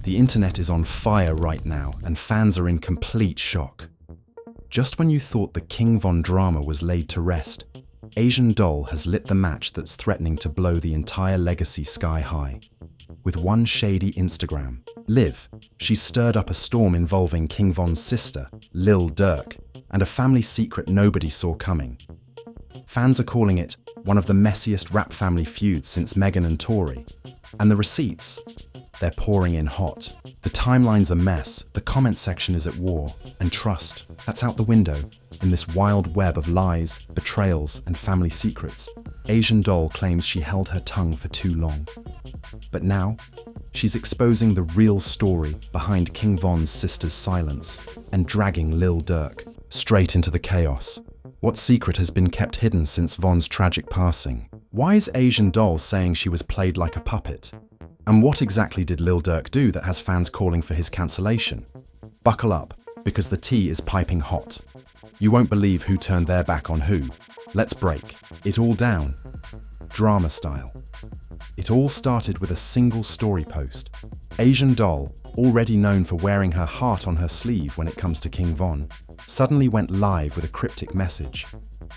The internet is on fire right now, and fans are in complete shock. Just when you thought the King Von drama was laid to rest, Asian Doll has lit the match that's threatening to blow the entire legacy sky high. With one shady Instagram, Liv, she's stirred up a storm involving King Von's sister, Lil Durk, and a family secret nobody saw coming. Fans are calling it one of the messiest rap family feuds since Megan and Tory. And the receipts? They're pouring in hot. The timeline's a mess, the comment section is at war, and trust, that's out the window. In this wild web of lies, betrayals, and family secrets, Asian Doll claims she held her tongue for too long. But now, she's exposing the real story behind King Von's sister's silence and dragging Lil Durk straight into the chaos. What secret has been kept hidden since Von's tragic passing? Why is Asian Doll saying she was played like a puppet? And what exactly did Lil Durk do that has fans calling for his cancellation? Buckle up, because the tea is piping hot. You won't believe who turned their back on who. Let's break it all down, drama style. It all started with a single story post. Asian Doll, already known for wearing her heart on her sleeve when it comes to King Von, suddenly went live with a cryptic message.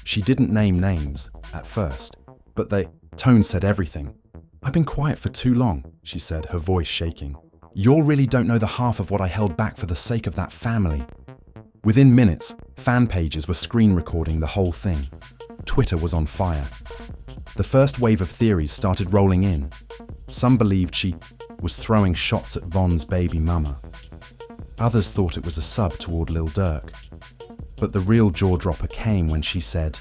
She didn't name names at first, but the tone said everything. "I've been quiet for too long," she said, her voice shaking. "You really don't know the half of what I held back for the sake of that family." Within minutes, fan pages were screen recording the whole thing. Twitter was on fire. The first wave of theories started rolling in. Some believed she was throwing shots at Von's baby mama. Others thought it was a sub toward Lil Durk. But the real jaw-dropper came when she said,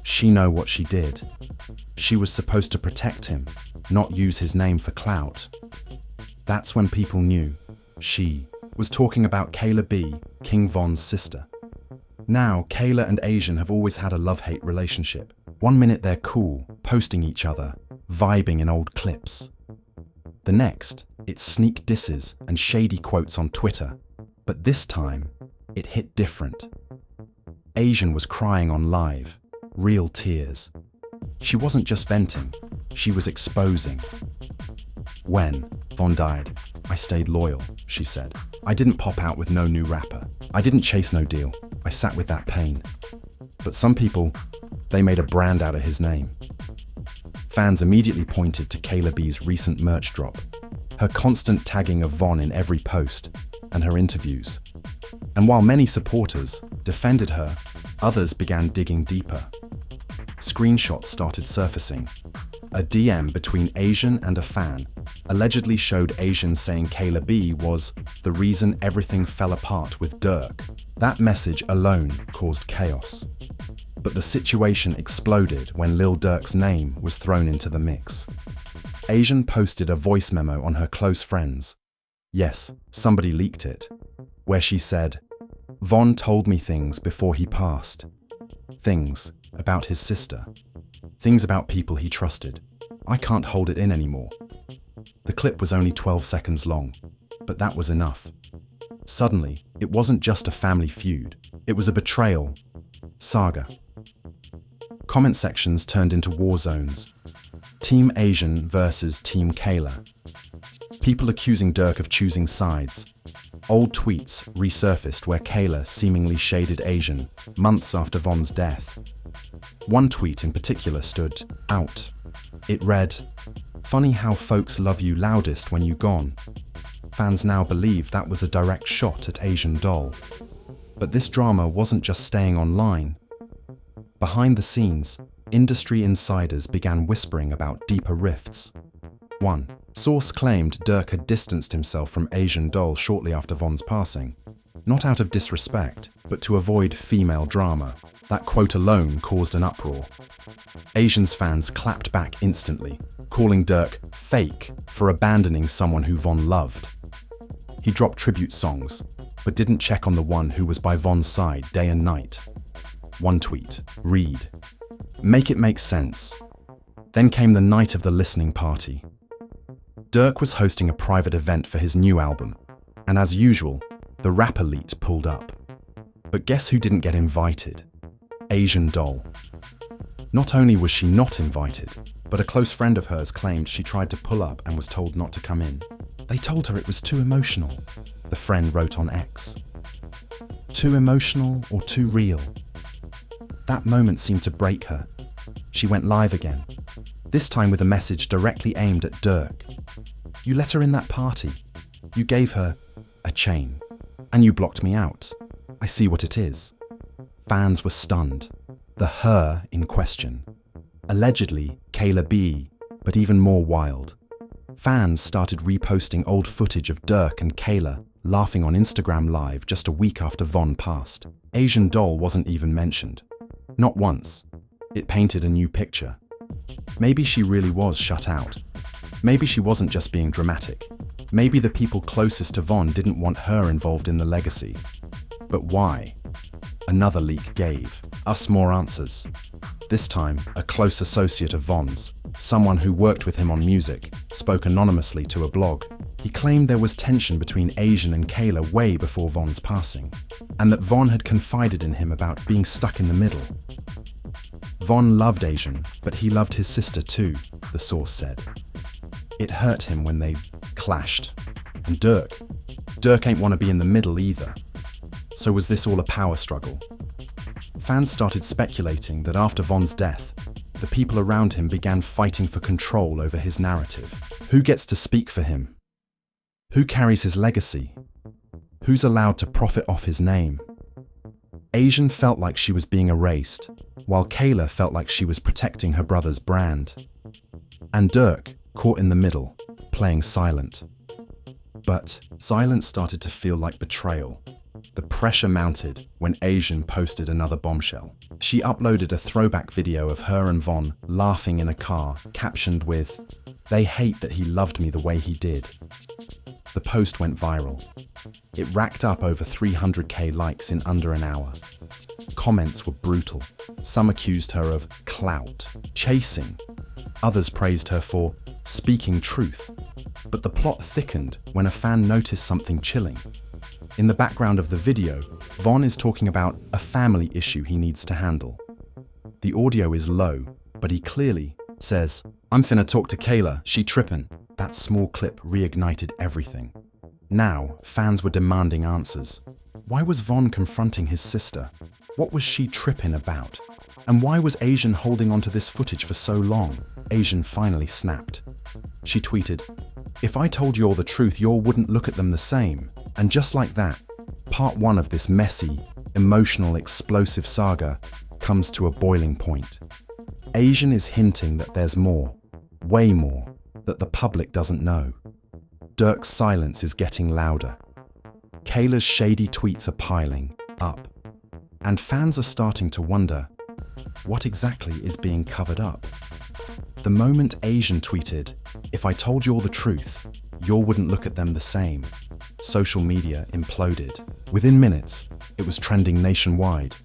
"She know what she did. She was supposed to protect him, not use his name for clout." That's when people knew she was talking about Kayla B, King Von's sister. Now, Kayla and Asian have always had a love-hate relationship. One minute they're cool, posting each other, vibing in old clips. The next, it's sneak disses and shady quotes on Twitter. But this time, it hit different. Asian was crying on live, real tears. She wasn't just venting, she was exposing. "When Von died, I stayed loyal," she said. "I didn't pop out with no new rapper. I didn't chase no deal. I sat with that pain. But some people, they made a brand out of his name." Fans immediately pointed to Kayla B's recent merch drop, her constant tagging of Von in every post, and her interviews. And while many supporters defended her, others began digging deeper. Screenshots started surfacing. A DM between Asian and a fan allegedly showed Asian saying Kayla B was the reason everything fell apart with Durk. That message alone caused chaos. But the situation exploded when Lil Durk's name was thrown into the mix. Asian posted a voice memo on her close friends. Yes, somebody leaked it, where she said, "Von told me things before he passed. Things about his sister. Things about people he trusted. I can't hold it in anymore." The clip was only 12 seconds long, but that was enough. Suddenly, it wasn't just a family feud. It was a betrayal saga. Comment sections turned into war zones. Team Asian versus Team Kayla. People accusing Durk of choosing sides. Old tweets resurfaced where Kayla seemingly shaded Asian months after Von's death. One tweet in particular stood out. It read, "Funny how folks love you loudest when you gone." Fans now believe that was a direct shot at Asian Doll. But this drama wasn't just staying online. Behind the scenes, industry insiders began whispering about deeper rifts. One source claimed Durk had distanced himself from Asian Doll shortly after Von's passing, not out of disrespect, but to avoid female drama. That quote alone caused an uproar. Asian's fans clapped back instantly, calling Durk fake for abandoning someone who Von loved. He dropped tribute songs, but didn't check on the one who was by Von's side day and night. One tweet, read, "Make it make sense." Then came the night of the listening party. Durk was hosting a private event for his new album, and as usual, the rap elite pulled up. But guess who didn't get invited? Asian Doll. Not only was she not invited, but a close friend of hers claimed she tried to pull up and was told not to come in. They told her it was too emotional, the friend wrote on X. Too emotional or too real? That moment seemed to break her. She went live again, this time with a message directly aimed at Durk. You let her in that party. You gave her a chain. And you blocked me out. I see what it is. Fans were stunned. The her in question. Allegedly, Kayla B, but even more wild. Fans started reposting old footage of Durk and Kayla laughing on Instagram Live just a week after Von passed. Asian Doll wasn't even mentioned. Not once. It painted a new picture. Maybe she really was shut out. Maybe she wasn't just being dramatic. Maybe the people closest to Von didn't want her involved in the legacy. But why? Another leak gave us more answers. This time, a close associate of Von's, someone who worked with him on music, spoke anonymously to a blog. He claimed there was tension between Asian and Kayla way before Von's passing, and that Von had confided in him about being stuck in the middle. Von loved Asian, but he loved his sister too, the source said. It hurt him when they clashed. And Durk ain't want to be in the middle either. So was this all a power struggle? Fans started speculating that after Von's death, the people around him began fighting for control over his narrative. Who gets to speak for him? Who carries his legacy? Who's allowed to profit off his name? Asian felt like she was being erased, while Kayla felt like she was protecting her brother's brand. And Durk, caught in the middle, playing silent. But silence started to feel like betrayal. The pressure mounted when Asian posted another bombshell. She uploaded a throwback video of her and Von laughing in a car, captioned with, "They hate that he loved me the way he did." The post went viral. It racked up over 300k likes in under an hour. Comments were brutal. Some accused her of clout, chasing. Others praised her for speaking truth. But the plot thickened when a fan noticed something chilling. In the background of the video, Von is talking about a family issue he needs to handle. The audio is low, but he clearly says, "I'm finna talk to Kayla, she trippin'." That small clip reignited everything. Now, fans were demanding answers. Why was Von confronting his sister? What was she tripping about? And why was Asian holding onto this footage for so long? Asian finally snapped. She tweeted, "If I told you all the truth, you all wouldn't look at them the same." And just like that, part one of this messy, emotional, explosive saga comes to a boiling point. Asian is hinting that there's more, way more, that the public doesn't know. Durk's silence is getting louder. Kayla's shady tweets are piling up. And fans are starting to wonder, what exactly is being covered up? The moment Asian tweeted, "If I told you all the truth, you wouldn't look at them the same," social media imploded. Within minutes, it was trending nationwide.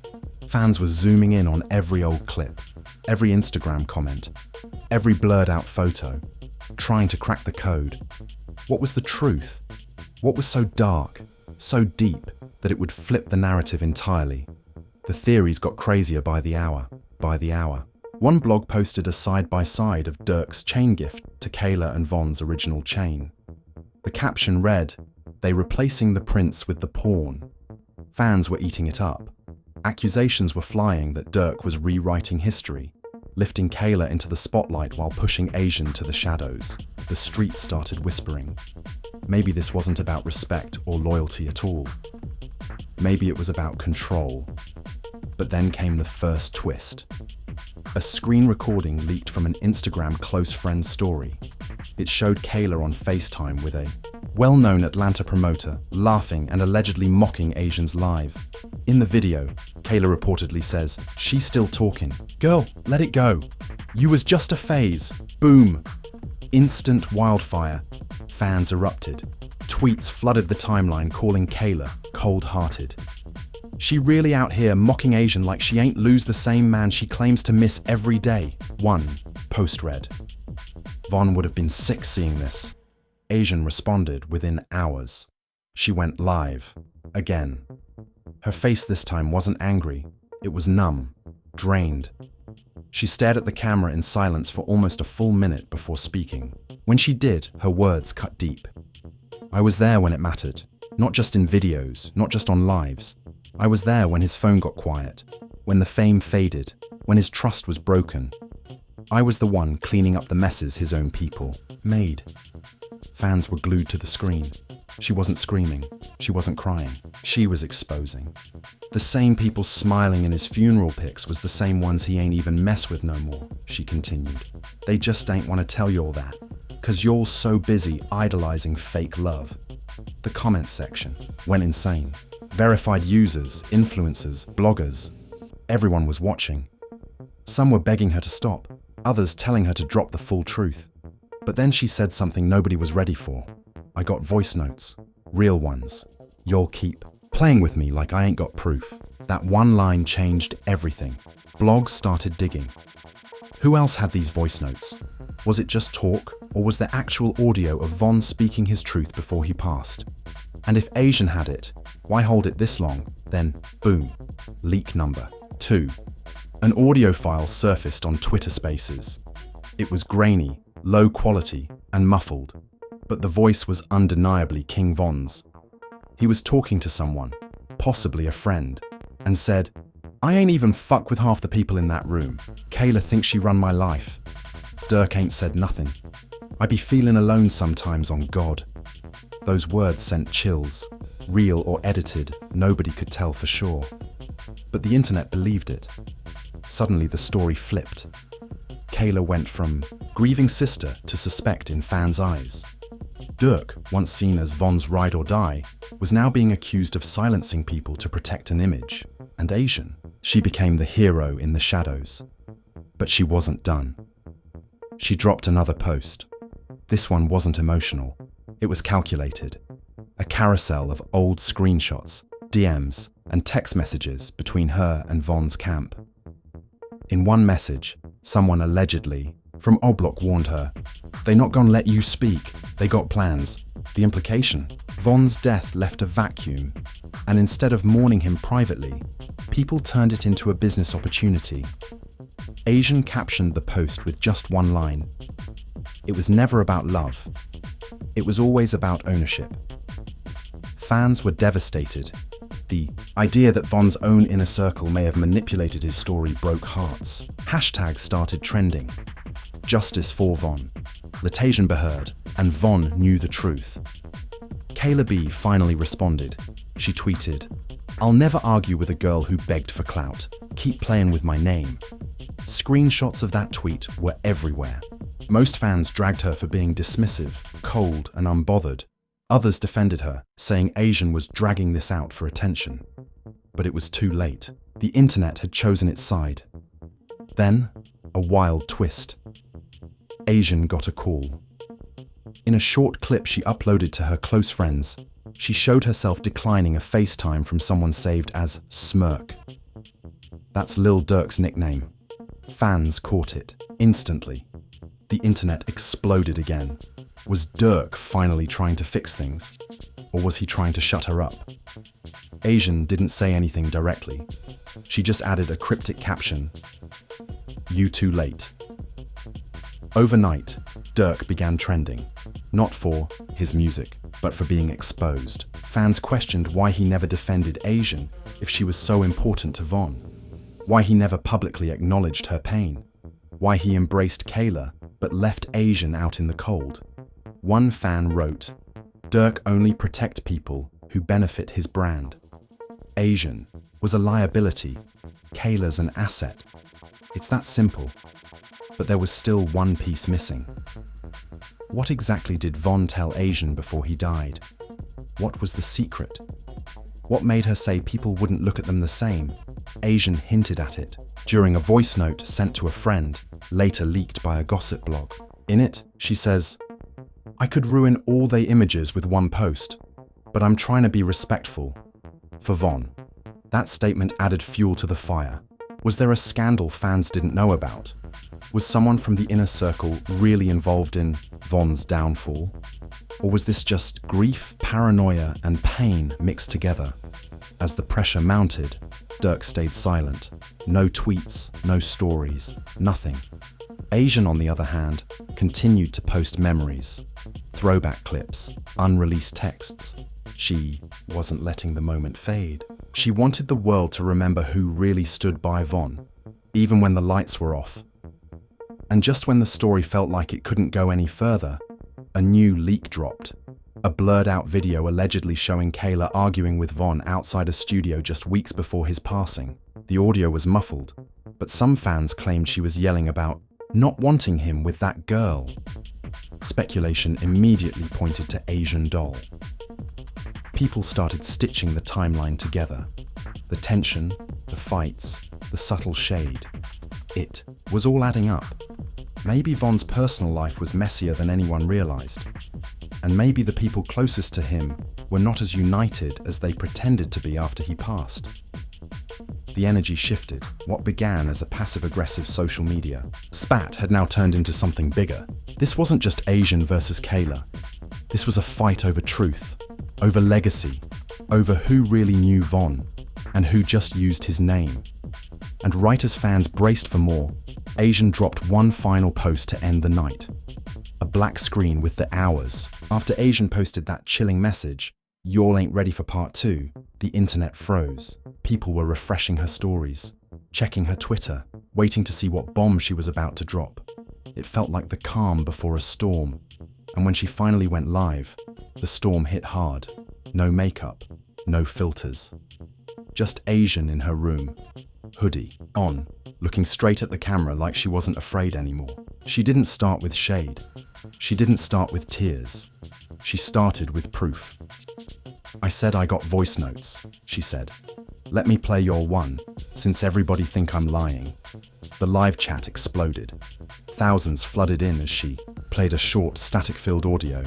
Fans were zooming in on every old clip, every Instagram comment, every blurred out photo, trying to crack the code. What was the truth? What was so dark, so deep, that it would flip the narrative entirely? The theories got crazier by the hour. One blog posted a side-by-side of Durk's chain gift to Kayla and Von's original chain. The caption read, "They replacing the prince with the pawn." Fans were eating it up. Accusations were flying that Durk was rewriting history, lifting Kayla into the spotlight while pushing Asian to the shadows. The streets started whispering. Maybe this wasn't about respect or loyalty at all. Maybe it was about control. But then came the first twist. A screen recording leaked from an Instagram close friend's story. It showed Kayla on FaceTime with a well-known Atlanta promoter laughing and allegedly mocking Asians live. In the video, Kayla reportedly says, "She's still talking. Girl, let it go. You was just a phase. Boom." Instant wildfire. Fans erupted. Tweets flooded the timeline calling Kayla cold-hearted. "She really out here mocking Asian like she ain't lose the same man she claims to miss every day." One post read, "Von would have been sick seeing this." Asian responded within hours. She went live. Again. Her face this time wasn't angry. It was numb, drained. She stared at the camera in silence for almost a full minute before speaking. When she did, her words cut deep. I was there when it mattered. Not just in videos, not just on lives. I was there when his phone got quiet, when the fame faded, when his trust was broken. I was the one cleaning up the messes his own people made. Fans were glued to the screen. She wasn't screaming. She wasn't crying. She was exposing. The same people smiling in his funeral pics was the same ones he ain't even mess with no more, she continued. They just ain't want to tell you all that, 'cause you're so busy idolizing fake love. The comments section went insane. Verified users, influencers, bloggers. Everyone was watching. Some were begging her to stop, others telling her to drop the full truth. But then she said something nobody was ready for. I got voice notes, real ones. You'll keep playing with me like I ain't got proof. That one line changed everything. Blogs started digging. Who else had these voice notes? Was it just talk, or was there actual audio of Von speaking his truth before he passed? And if Asian had it, why hold it this long? Then, boom, leak number 2. An audio file surfaced on Twitter Spaces. It was grainy, low quality, and muffled, but the voice was undeniably King Von's. He was talking to someone, possibly a friend, and said, I ain't even fuck with half the people in that room. Kayla thinks she run my life. Durk ain't said nothing. I be feeling alone sometimes on God. Those words sent chills. Real or edited, nobody could tell for sure. But the internet believed it. Suddenly the story flipped. Kayla went from grieving sister to suspect in fans' eyes. Durk, once seen as Von's ride or die, was now being accused of silencing people to protect an image. And Asian, she became the hero in the shadows. But she wasn't done. She dropped another post. This one wasn't emotional. It was calculated. A carousel of old screenshots, DMs, and text messages between her and Von's camp. In one message, someone allegedly from Oblok warned her, "They not gonna let you speak. They got plans." The implication? Von's death left a vacuum, and instead of mourning him privately, people turned it into a business opportunity. Asian captioned the post with just one line. It was never about love. It was always about ownership. Fans were devastated. The idea that Von's own inner circle may have manipulated his story broke hearts. Hashtags started trending. Justice for Von. Latasia Beheard, and Von knew the truth. Kayla B finally responded. She tweeted, "I'll never argue with a girl who begged for clout. Keep playing with my name." Screenshots of that tweet were everywhere. Most fans dragged her for being dismissive, cold, and unbothered. Others defended her, saying Asian was dragging this out for attention. But it was too late. The internet had chosen its side. Then, a wild twist. Asian got a call. In a short clip she uploaded to her close friends, she showed herself declining a FaceTime from someone saved as Smirk. That's Lil Durk's nickname. Fans caught it, instantly. The internet exploded again. Was Durk finally trying to fix things? Or was he trying to shut her up? Asian didn't say anything directly. She just added a cryptic caption, "You too late." Overnight, Durk began trending, not for his music, but for being exposed. Fans questioned why he never defended Asian if she was so important to Von, why he never publicly acknowledged her pain, why he embraced Kayla but left Asian out in the cold. One fan wrote, "Durk only protect people who benefit his brand. Asian was a liability, Kayla's an asset. It's that simple." But there was still one piece missing. What exactly did Von tell Asian before he died? What was the secret? What made her say people wouldn't look at them the same? Asian hinted at it during a voice note sent to a friend, later leaked by a gossip blog. In it, she says, "I could ruin all they images with one post, but I'm trying to be respectful." For Von, that statement added fuel to the fire. Was there a scandal fans didn't know about? Was someone from the inner circle really involved in Von's downfall? Or was this just grief, paranoia, and pain mixed together? As the pressure mounted, Durk stayed silent. No tweets, no stories, nothing. Asian, on the other hand, continued to post memories. Throwback clips, unreleased texts. She wasn't letting the moment fade. She wanted the world to remember who really stood by Von, even when the lights were off. And just when the story felt like it couldn't go any further, a new leak dropped. A blurred-out video allegedly showing Kayla arguing with Von outside a studio just weeks before his passing. The audio was muffled, but some fans claimed she was yelling about not wanting him with that girl. Speculation immediately pointed to Asian Doll. People started stitching the timeline together. The tension, the fights, the subtle shade. It was all adding up. Maybe Von's personal life was messier than anyone realized. And maybe the people closest to him were not as united as they pretended to be after he passed. The energy shifted. What began as a passive-aggressive social media spat had now turned into something bigger. This wasn't just Asian versus Kayla. This was a fight over truth, over legacy, over who really knew Von and who just used his name. And right as fans braced for more, Asian dropped one final post to end the night. A black screen with the hours. After Asian posted that chilling message, "Y'all ain't ready for part 2, the internet froze. People were refreshing her stories, checking her Twitter, waiting to see what bomb she was about to drop. It felt like the calm before a storm. And when she finally went live, the storm hit hard. No makeup, no filters. Just Asian in her room, hoodie on, looking straight at the camera like she wasn't afraid anymore. She didn't start with shade. She didn't start with tears. She started with proof. "I said I got voice notes," she said. "Let me play your one, since everybody think I'm lying." The live chat exploded. Thousands flooded in as she played a short, static-filled audio.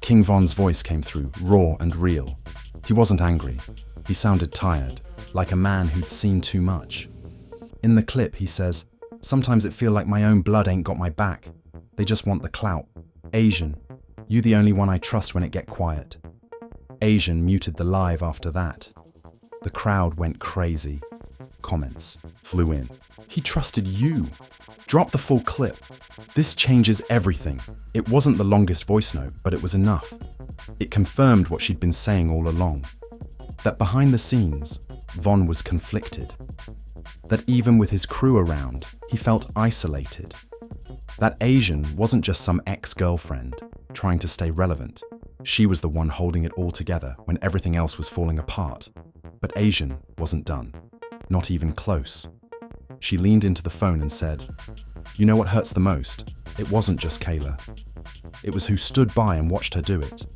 King Von's voice came through, raw and real. He wasn't angry. He sounded tired, like a man who'd seen too much. In the clip, he says, "Sometimes it feel like my own blood ain't got my back. They just want the clout. Asian, you the only one I trust when it get quiet." Asian muted the live after that. The crowd went crazy. Comments flew in. "He trusted you. Drop the full clip. This changes everything." It wasn't the longest voice note, but it was enough. It confirmed what she'd been saying all along. That behind the scenes, Von was conflicted. That even with his crew around, he felt isolated. That Asian wasn't just some ex-girlfriend trying to stay relevant. She was the one holding it all together when everything else was falling apart. But Asian wasn't done. Not even close. She leaned into the phone and said, "You know what hurts the most? It wasn't just Kayla. It was who stood by and watched her do it."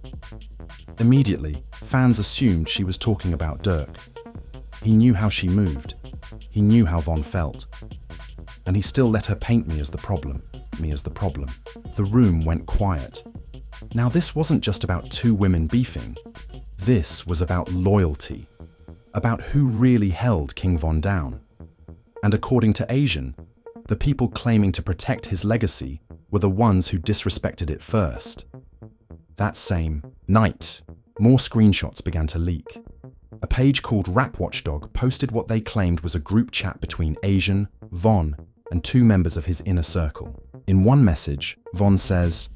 Immediately, fans assumed she was talking about Durk. He knew how she moved. He knew how Von felt. And he still let her paint me as the problem. The room went quiet. Now this wasn't just about two women beefing. This was about loyalty. About who really held King Von down. And according to Asian, the people claiming to protect his legacy were the ones who disrespected it first. That same night, more screenshots began to leak. A page called Rap Watchdog posted what they claimed was a group chat between Asian, Von, and two members of his inner circle. In one message, Von says,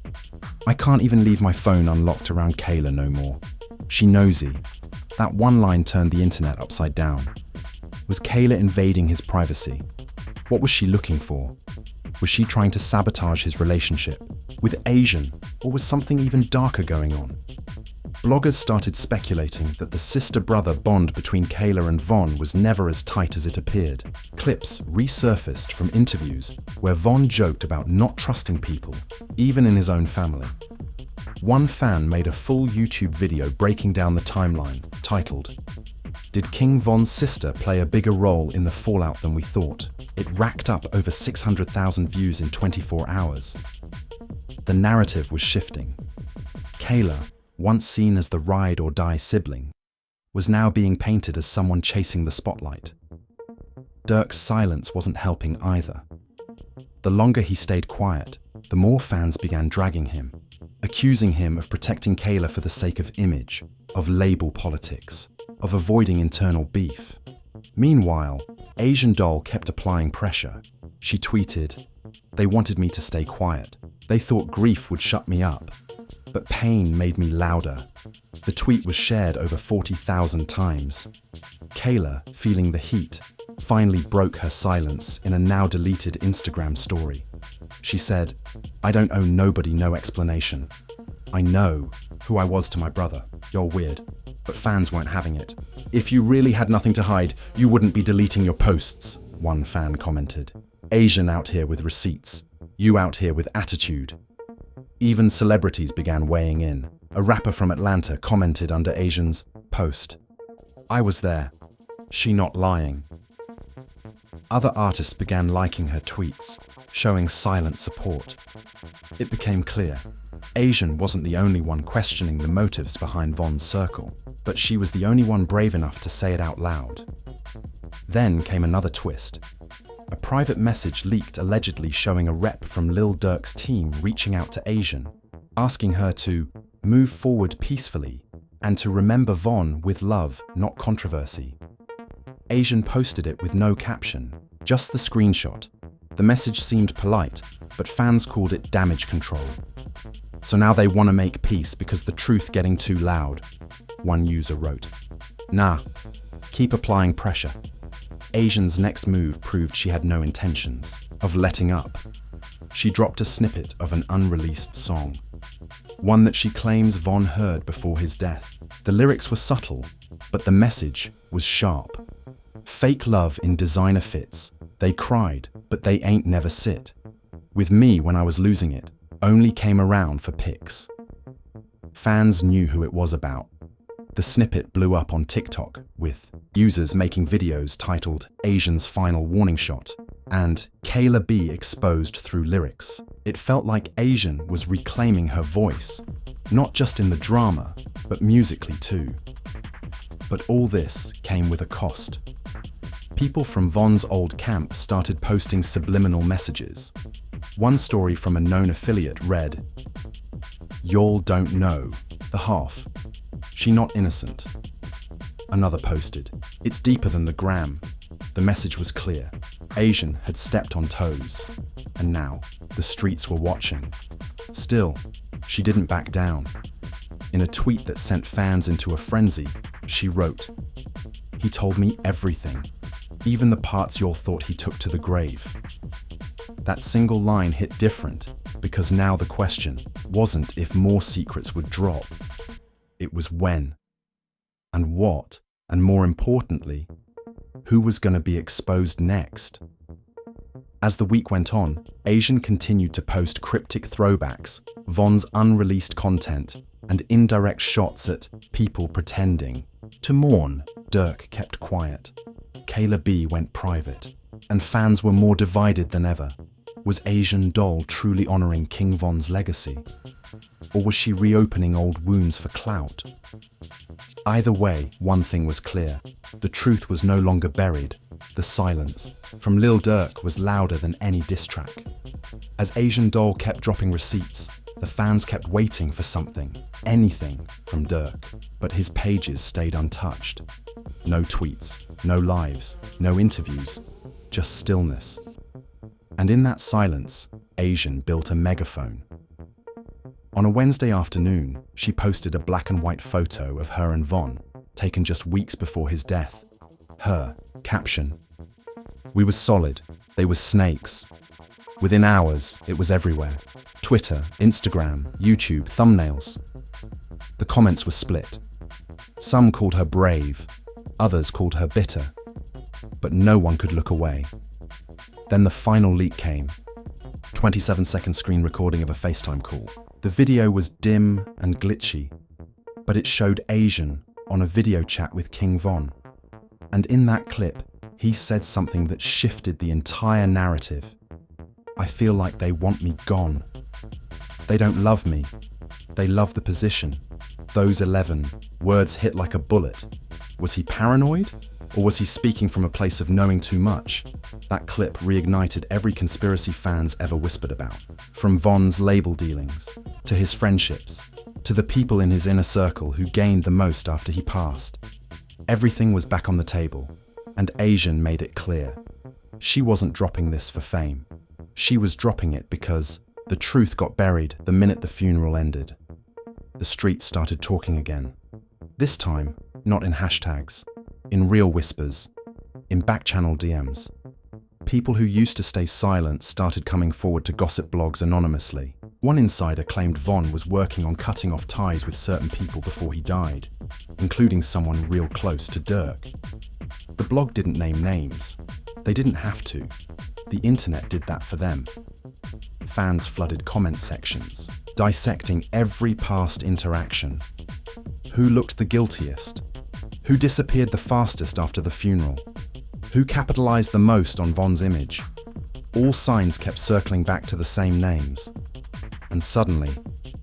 "I can't even leave my phone unlocked around Kayla no more. She nosy." That one line turned the internet upside down. Was Kayla invading his privacy? What was she looking for? Was she trying to sabotage his relationship with Asian, or was something even darker going on? Bloggers started speculating that the sister-brother bond between Kayla and Von was never as tight as it appeared. Clips resurfaced from interviews where Von joked about not trusting people, even in his own family. One fan made a full YouTube video breaking down the timeline, titled, "Did King Von's sister play a bigger role in the fallout than we thought?" It racked up over 600,000 views in 24 hours. The narrative was shifting. Kayla, once seen as the ride-or-die sibling, was now being painted as someone chasing the spotlight. Durk's silence wasn't helping either. The longer he stayed quiet, the more fans began dragging him, accusing him of protecting Kayla for the sake of image, of label politics, of avoiding internal beef. Meanwhile, Asian Doll kept applying pressure. She tweeted, "They wanted me to stay quiet. They thought grief would shut me up. But pain made me louder. The tweet was shared over 40,000 times. Kayla, feeling the heat, finally broke her silence in a now-deleted Instagram story. She said, "I don't owe nobody no explanation. I know who I was to my brother. You're weird." But fans weren't having it. "If you really had nothing to hide, you wouldn't be deleting your posts," one fan commented. "Asian out here with receipts. You out here with attitude." Even celebrities began weighing in. A rapper from Atlanta commented under Asian's post, "I was there. She not lying." Other artists began liking her tweets, showing silent support. It became clear, Asian wasn't the only one questioning the motives behind Von's circle, but she was the only one brave enough to say it out loud. Then came another twist. A private message leaked allegedly showing a rep from Lil Durk's team reaching out to Asian, asking her to move forward peacefully and to remember Von with love, not controversy. Asian posted it with no caption, just the screenshot. The message seemed polite, but fans called it damage control. "So now they want to make peace because the truth getting too loud," one user wrote. "Nah, keep applying pressure." Asian's next move proved she had no intentions of letting up. She dropped a snippet of an unreleased song, one that she claims Von heard before his death. The lyrics were subtle, but the message was sharp. "Fake love in designer fits. They cried, but they ain't never sit. With me when I was losing it, only came around for pics." Fans knew who it was about. The snippet blew up on TikTok, with users making videos titled "Asian's Final Warning Shot" and "Kayla B exposed through lyrics." It felt like Asian was reclaiming her voice, not just in the drama, but musically too. But all this came with a cost. People from Von's old camp started posting subliminal messages. One story from a known affiliate read, "Y'all don't know, the half. She not innocent." Another posted, "It's deeper than the gram." The message was clear. Asian had stepped on toes, and now the streets were watching. Still, she didn't back down. In a tweet that sent fans into a frenzy, she wrote, "He told me everything, even the parts y'all thought he took to the grave." That single line hit different because now the question wasn't if more secrets would drop. It was when, and what, and more importantly, who was going to be exposed next. As the week went on, Asian continued to post cryptic throwbacks, Von's unreleased content, and indirect shots at people pretending to mourn. Durk kept quiet. Kayla B went private, and fans were more divided than ever. Was Asian Doll truly honoring King Von's legacy? Or was she reopening old wounds for clout? Either way, one thing was clear. The truth was no longer buried. The silence from Lil Durk was louder than any diss track. As Asian Doll kept dropping receipts, the fans kept waiting for something, anything from Durk, but his pages stayed untouched. No tweets, no lives, no interviews, just stillness. And in that silence, Asian built a megaphone. On a Wednesday afternoon, she posted a black and white photo of her and Von, taken just weeks before his death. Her caption, "We was solid, they was snakes." Within hours, it was everywhere. Twitter, Instagram, YouTube, thumbnails. The comments were split. Some called her brave, others called her bitter, but no one could look away. Then the final leak came. 27-second screen recording of a FaceTime call. The video was dim and glitchy, but it showed Asian on a video chat with King Von. And in that clip, he said something that shifted the entire narrative. "I feel like they want me gone. They don't love me. They love the position." Those 11 words hit like a bullet. Was he paranoid? Or was he speaking from a place of knowing too much? That clip reignited every conspiracy fans ever whispered about. From Von's label dealings, to his friendships, to the people in his inner circle who gained the most after he passed. Everything was back on the table, and Asian made it clear. She wasn't dropping this for fame. She was dropping it because the truth got buried the minute the funeral ended. The streets started talking again. This time, not in hashtags, in real whispers, in back-channel DMs. People who used to stay silent started coming forward to gossip blogs anonymously. One insider claimed Von was working on cutting off ties with certain people before he died, including someone real close to Durk. The blog didn't name names. They didn't have to. The internet did that for them. Fans flooded comment sections, dissecting every past interaction. Who looked the guiltiest? Who disappeared the fastest after the funeral? Who capitalized the most on Von's image? All signs kept circling back to the same names. And suddenly,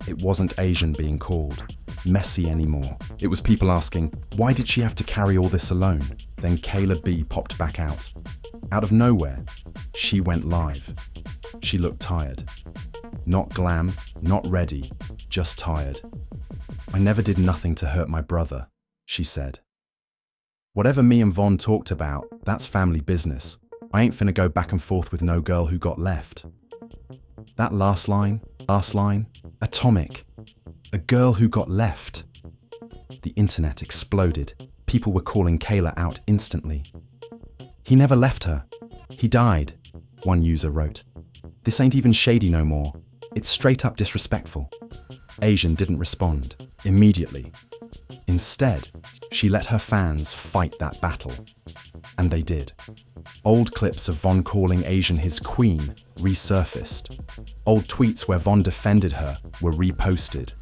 it wasn't Asian being called messy anymore. It was people asking, why did she have to carry all this alone? Then Kayla B popped back out. Out of nowhere, she went live. She looked tired. Not glam, not ready, just tired. I never did nothing to hurt my brother, she said. Whatever me and Von talked about, that's family business. I ain't finna go back and forth with no girl who got left. That last line, atomic. A girl who got left. The internet exploded. People were calling Kayla out instantly. He never left her. He died, one user wrote. This ain't even shady no more. It's straight up disrespectful. Asian didn't respond immediately. Instead, she let her fans fight that battle. And they did. Old clips of Von calling Asian his queen resurfaced. Old tweets where Von defended her were reposted.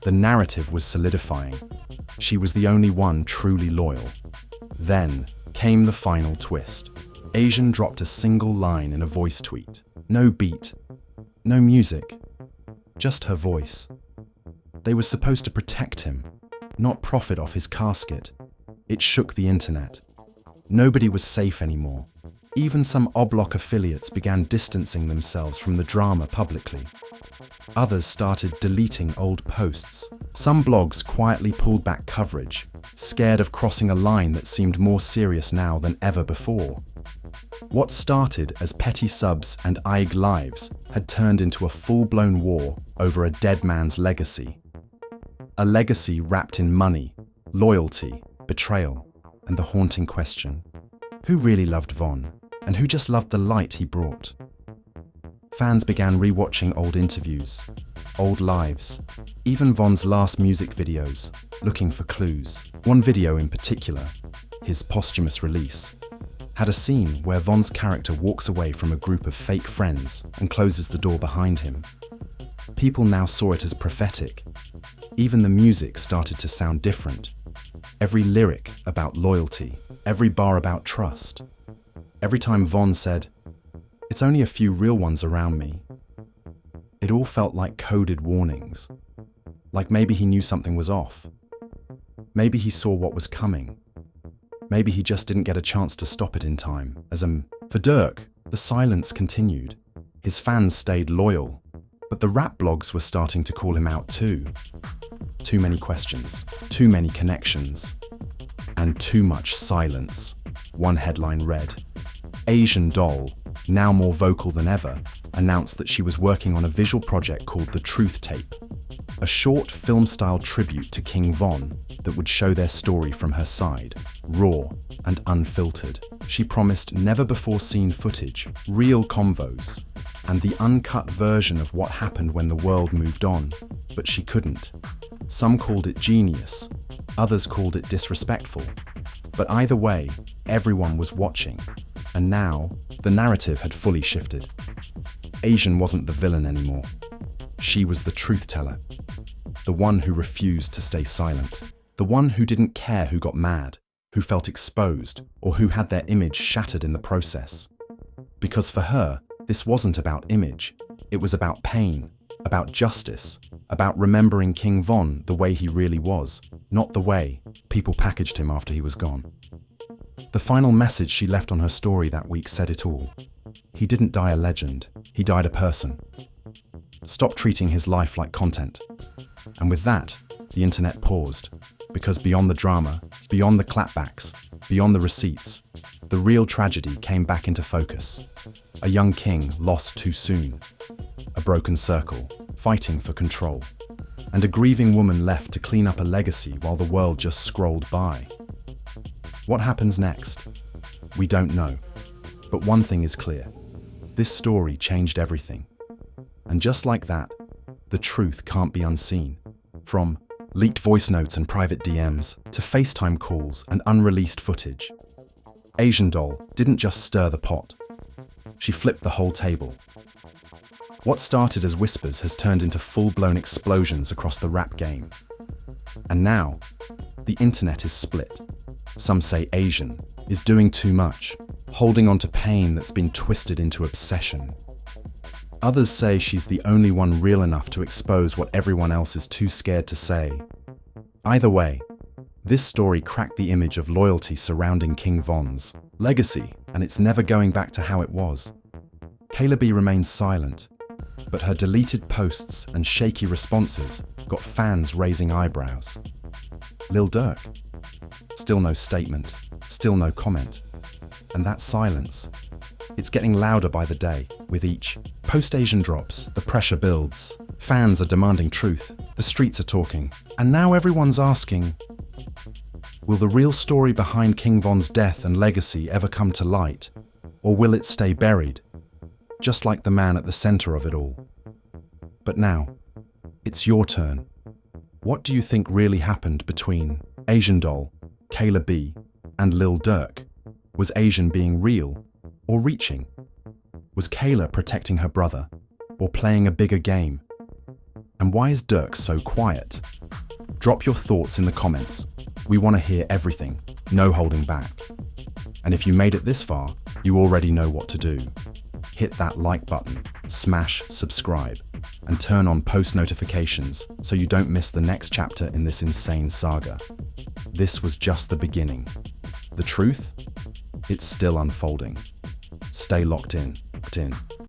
The narrative was solidifying. She was the only one truly loyal. Then came the final twist. Asian dropped a single line in a voice tweet. No beat, no music, just her voice. They were supposed to protect him, not profit off his casket. It shook the internet. Nobody was safe anymore. Even some Oblok affiliates began distancing themselves from the drama publicly. Others started deleting old posts. Some blogs quietly pulled back coverage, scared of crossing a line that seemed more serious now than ever before. What started as petty subs and IG lives had turned into a full-blown war over a dead man's legacy. A legacy wrapped in money, loyalty, betrayal, and the haunting question, who really loved Von, and who just loved the light he brought? Fans began rewatching old interviews, old lives, even Von's last music videos, looking for clues. One video in particular, his posthumous release, had a scene where Von's character walks away from a group of fake friends and closes the door behind him. People now saw it as prophetic. Even the music started to sound different. Every lyric about loyalty, every bar about trust. Every time Von said, "It's only a few real ones around me," it all felt like coded warnings. Like maybe he knew something was off. Maybe he saw what was coming. Maybe he just didn't get a chance to stop it in time. For Durk, the silence continued. His fans stayed loyal, but the rap blogs were starting to call him out too. Too many questions, too many connections, and too much silence. One headline read, Asian Doll, now more vocal than ever, announced that she was working on a visual project called The Truth Tape, a short film-style tribute to King Von that would show their story from her side, raw and unfiltered. She promised never-before-seen footage, real convos, and the uncut version of what happened when the world moved on, but she couldn't. Some called it genius, others called it disrespectful, but either way, everyone was watching, and now the narrative had fully shifted. Asian wasn't the villain anymore. She was the truth teller, the one who refused to stay silent, the one who didn't care who got mad, who felt exposed, or who had their image shattered in the process. Because for her, this wasn't about image, it was about pain, about justice, about remembering King Von the way he really was, not the way people packaged him after he was gone. The final message she left on her story that week said it all. He didn't die a legend, he died a person. Stop treating his life like content. And with that, the internet paused, because beyond the drama, beyond the clapbacks, beyond the receipts, the real tragedy came back into focus. A young king lost too soon. A broken circle, fighting for control. and a grieving woman left to clean up a legacy while the world just scrolled by. What happens next? We don't know. But one thing is clear. This story changed everything. And just like that, the truth can't be unseen. From leaked voice notes and private DMs to FaceTime calls and unreleased footage, Asian Doll didn't just stir the pot. She flipped the whole table. What started as whispers has turned into full-blown explosions across the rap game. And now, the internet is split. Some say Asian is doing too much, holding on to pain that's been twisted into obsession. Others say she's the only one real enough to expose what everyone else is too scared to say. Either way, this story cracked the image of loyalty surrounding King Von's legacy, and it's never going back to how it was. Kayla B remains silent, but her deleted posts and shaky responses got fans raising eyebrows. Lil Durk? Still no statement, still no comment. And that silence, it's getting louder by the day. With each post Asian drops, the pressure builds. Fans are demanding truth, the streets are talking, and now everyone's asking, will the real story behind King Von's death and legacy ever come to light, or will it stay buried, just like the man at the center of it all? But now, it's your turn. What do you think really happened between Asian Doll, Kayla B, and Lil Durk? Was Asian being real or reaching? Was Kayla protecting her brother or playing a bigger game? And why is Durk so quiet? Drop your thoughts in the comments. We want to hear everything, no holding back. And if you made it this far, you already know what to do. Hit that like button, smash subscribe, and turn on post notifications so you don't miss the next chapter in this insane saga. This was just the beginning. The truth? It's still unfolding. Stay locked in.